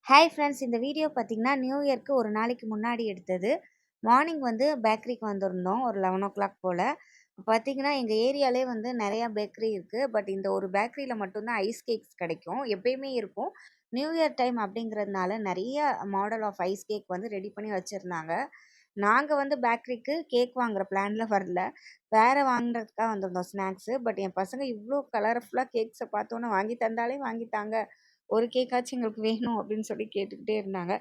Hi friends, இந்த video பார்த்தீங்கன்னா, new இயர்க்கு ஒரு நாளைக்கு முன்னாடி எடுத்தது. மார்னிங் வந்து பேக்கரிக்கு வந்திருந்தோம். ஒரு 11:00 போல. பார்த்தீங்கன்னா, எங்க ஏரியாலே வந்து நெறையா பேக்கரி இருக்கு. பட் இந்த ஒரு பேக்கரியில மட்டும் தான் ஐஸ் கேக்ஸ் கிடைக்கும். எப்பயுமே இருக்கும். நியூ இயர் டைம் அப்படிங்கிறதுனால நெறைய மாடல் ஆஃப் ஐஸ் கேக் வந்து ரெடி பண்ணி வச்சிருந்தாங்க. நாங்க வந்து பேக்கரிக்கு கேக் வாங்குற பிளான்ல வரல. வேற வாங்குறதுக்காக வந்திருந்தோம் ஸ்நாக்ஸு. பட் என் பசங்க இவ்ளோ கலர்ஃபுல்லா கேக்ஸ பார்த்தோனே வாங்கி தந்தாலே வாங்கி தாங்க. ஒரு கேக்காச்சும் எங்களுக்கு வேணும் அப்படின்னு சொல்லி கேட்டுக்கிட்டே இருந்தாங்க.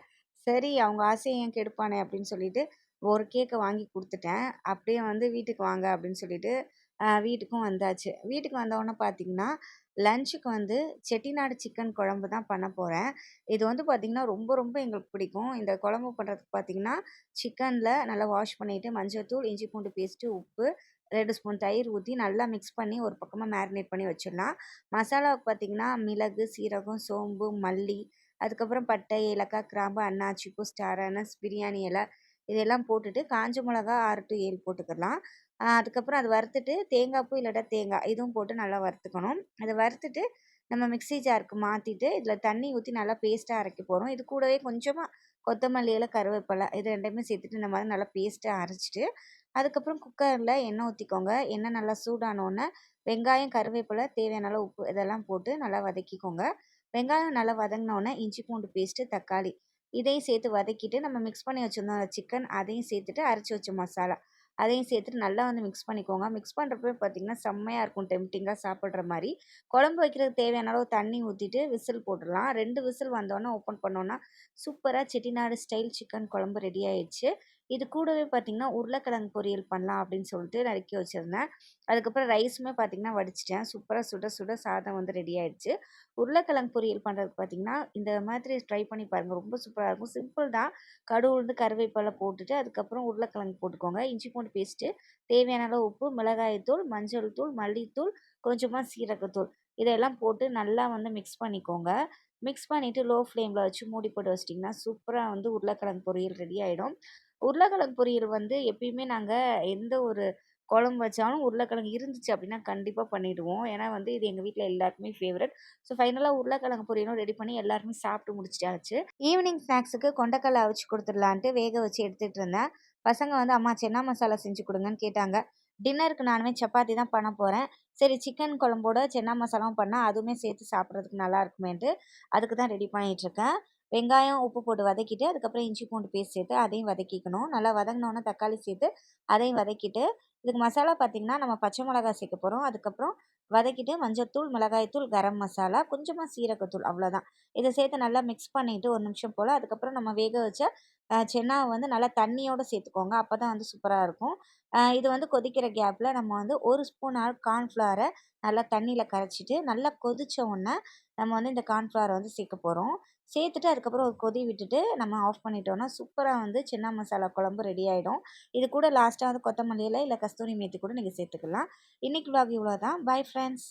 சரி அவங்க ஆசைய ஏன் கெடுப்பானே அப்படின்னு சொல்லிட்டு, ஒரு கேக்க வாங்கி குடுத்துட்டேன். அப்படியே வந்து வீட்டுக்கு வாங்க அப்படின்னு சொல்லிட்டு, வீட்டுக்கும் வந்தாச்சு. வீட்டுக்கு வந்தவுடனே பார்த்தீங்கன்னா, லஞ்சுக்கு வந்து செட்டிநாடு சிக்கன் குழம்பு தான் பண்ண போறேன். இது வந்து பார்த்தீங்கன்னா, ரொம்ப ரொம்ப எங்களுக்கு பிடிக்கும். இந்த குழம்பு பண்ணுறதுக்கு பார்த்தீங்கன்னா, சிக்கன்ல நல்லா வாஷ் பண்ணிட்டு, மஞ்சள்தூள், இஞ்சி பூண்டு பேஸ்ட்டு, உப்பு, 2 ஸ்பூன் தயிர் ஊத்தி நல்லா மிக்ஸ் பண்ணி ஒரு பக்கமா மேரினேட் பண்ணி வச்சிடலாம். மசாலாவுக்கு பார்த்தீங்கன்னா, மிளகு, சீரகம், சோம்பு, மல்லி, அதுக்கப்புறம் பட்டை, ஏலக்காய், கிராம்பு, அன்னாச்சி பூ, ஸ்டார் அனஸ், பிரியாணி இல இதெல்லாம் போட்டுட்டு, காஞ்ச மிளகா 6 டூ 7 போட்டுக்கலாம். அதுக்கப்புறம் அத வறுத்துட்டு, தேங்காய் பூ இல்லாட்டா தேங்காய் இதுவும் போட்டு நல்லா வறுத்துக்கணும். அத வறுத்துட்டு, நம்ம மிக்ஸி ஜாருக்கு மாத்திட்டு, இதில தண்ணி ஊத்தி நல்லா பேஸ்ட்டா அரைக்க போறோம். இது கூடவே கொஞ்சமா கொத்தமல்லி இல, கருவேப்பில இது 2மே சேர்த்துட்டு இந்த மாதிரி நல்லா பேஸ்ட்டா அரைச்சுட்டு, அதுக்கப்புறம் குக்கர்ல எண்ணெய் ஊத்திக்கோங்க. எண்ணெய் நல்லா சூடானோனே, வெங்காயம், கருவேப்பிலை, தேவையான அளவு உப்பு இதெல்லாம் போட்டு நல்லா வதக்கிக்கோங்க. வெங்காயம் நல்லா வதங்கினோனே, இஞ்சி பூண்டு பேஸ்ட்டு, தக்காளி இதையும் சேர்த்து வதக்கிட்டு, நம்ம மிக்ஸ் பண்ணி வச்சிருந்தோம் சிக்கன் அதையும் சேர்த்துட்டு, அரைச்சு வச்ச மசாலா அதையும் சேர்த்துட்டு நல்லா வந்து மிக்ஸ் பண்ணிக்கோங்க. மிக்ஸ் பண்ணுறப்பவே பார்த்தீங்கன்னா, செம்மையா இருக்கும் டெம்ப்டிங்கா சாப்பிடுற மாரி. குழம்பு வைக்கிறதுக்கு தேவையான அளவு தண்ணி ஊத்திட்டு, விசில் போட்டுறலாம். 2 விசில் வந்தோனே ஓப்பன் பண்ணோம்னா, சூப்பரா செட்டிநாடு ஸ்டைல் சிக்கன் குழம்பு ரெடி ஆயிடுச்சு. இது கூடவே பார்த்தீங்கன்னா, உருளைக்கிழங்கு பொரியல் பண்ணலாம் அப்படின்னு சொல்லிட்டு நறுக்கி வச்சிருந்தேன். அதுக்கப்புறம் ரைஸுமே பார்த்தீங்கன்னா வடிச்சுட்டேன். சூப்பரா சுட சுட சாதம் வந்து ரெடி ஆயிடுச்சு. உருளைக்கிழங்கு பொரியல் பண்ணுறதுக்கு பார்த்தீங்கன்னா, இந்த மாதிரி ட்ரை பண்ணி பாருங்க. ரொம்ப சூப்பரா இருக்கும். சிம்பிள் தான். கடுகு, உளுந்து, கருவேப்பிலை போட்டுட்டு, அதுக்கப்புறம் உருளைக்கிழங்கு போட்டுக்கோங்க. இஞ்சி பூண்டு பேஸ்ட்டு, தேவையான அளவு உப்பு, மிளகாய் தூள், மஞ்சள் தூள், மல்லித்தூள், கொஞ்சமா சீரகத்தூள் இதெல்லாம் போட்டு நல்லா வந்து மிக்ஸ் பண்ணிக்கோங்க. மிக்ஸ் பண்ணிட்டு லோ ஃப்ளேம்ல வச்சு மூடி போட்டு வச்சுட்டிங்கன்னா, சூப்பரா வந்து உருளைக்கிழங்கு பொரியல் ரெடி ஆயிடும். உருளைக்கிழங்கு பொரியல் வந்து எப்பயுமே நாங்க எந்த ஒரு குழம்பு வச்சாலும் உருளைக்கிழங்கு இருந்துச்சு அப்படின்னா கண்டிப்பா பண்ணிடுவோம். ஏன்னா வந்து இது எங்க வீட்ல எல்லாருக்குமே ஃபேவரைட். ஸோ ஃபைனலா உருளைக்கிழங்கு பொரியலும் ரெடி பண்ணி எல்லாருமே சாப்பிட்டு முடிச்சாச்சு. ஈவினிங் ஸ்நாக்ஸுக்கு கொண்டைக்கடல அவிச்சு குடுத்துடலான்ட்டு வேக வச்சு எடுத்துட்டு இருந்தேன். பசங்க வந்து அம்மா சென்னா மசாலா செஞ்சு குடுங்கன்னு கேட்டாங்க. டின்னருக்கு நானுமே சப்பாத்தி தான் பண்ண போறேன். சரி சிக்கன் குழம்போட சென்னா மசாலாவும் பண்ணா அதுவுமே சேர்த்து சாப்பிடுறதுக்கு நல்லா இருக்குமேன்ட்டு அதுக்கு தான் ரெடி பண்ணிட்டு இருக்கேன். வெங்காயம், உப்பு போட்டு வதக்கிட்டு, அதுக்கப்புறம் இஞ்சி பூண்டு பேஸ்ட் சேர்த்து அதையும் வதக்கிக்கணும். நல்லா வதங்கினோனே தக்காளி சேர்த்து அதையும் வதக்கிட்டு, இதுக்கு மசாலா பார்த்தீங்கன்னா, நம்ம பச்சை மிளகாய் சேர்க்க போறோம். அதுக்கப்புறம் வதக்கிட்டு மஞ்சள்தூள், மிளகாய்த்தூள், கரம் மசாலா, கொஞ்சமா சீரகத்தூள் அவ்வளோதான். இத சேர்த்து நல்லா மிக்ஸ் பண்ணிட்டு 1 நிமிஷம் போல, அதுக்கப்புறம் நம்ம வேக வச்ச சென்னாவ வந்து நல்லா தண்ணியோட சேர்த்துக்கோங்க. அப்பதான் வந்து சூப்பரா இருக்கும். இது வந்து கொதிக்கிற கேப்ல நம்ம வந்து 1 ஸ்பூன் கார்ன்ஃப்ளவர நல்லா தண்ணீல கரைச்சிட்டு, நல்லா கொதிச்ச உடனே நம்ம வந்து இந்த கார்ன்ஃப்ளவர வந்து சேர்க்க போறோம். சேர்த்துட்டு அதுக்கப்புறம் ஒரு கொதி விட்டுட்டு நம்ம ஆஃப் பண்ணிட்டோம்னா, சூப்பரா வந்து சென்னா மசாலா குழம்பு ரெடி ஆயிடும். இது கூட லாஸ்ட்டா வந்து கொத்தமல்லி இல, இல்ல கஸ்தூரி மேத்தி கூட நீங்க சேர்த்துக்கலாம். இன்னைக்கு விளாக் இவ்வளோதான். Bye friends.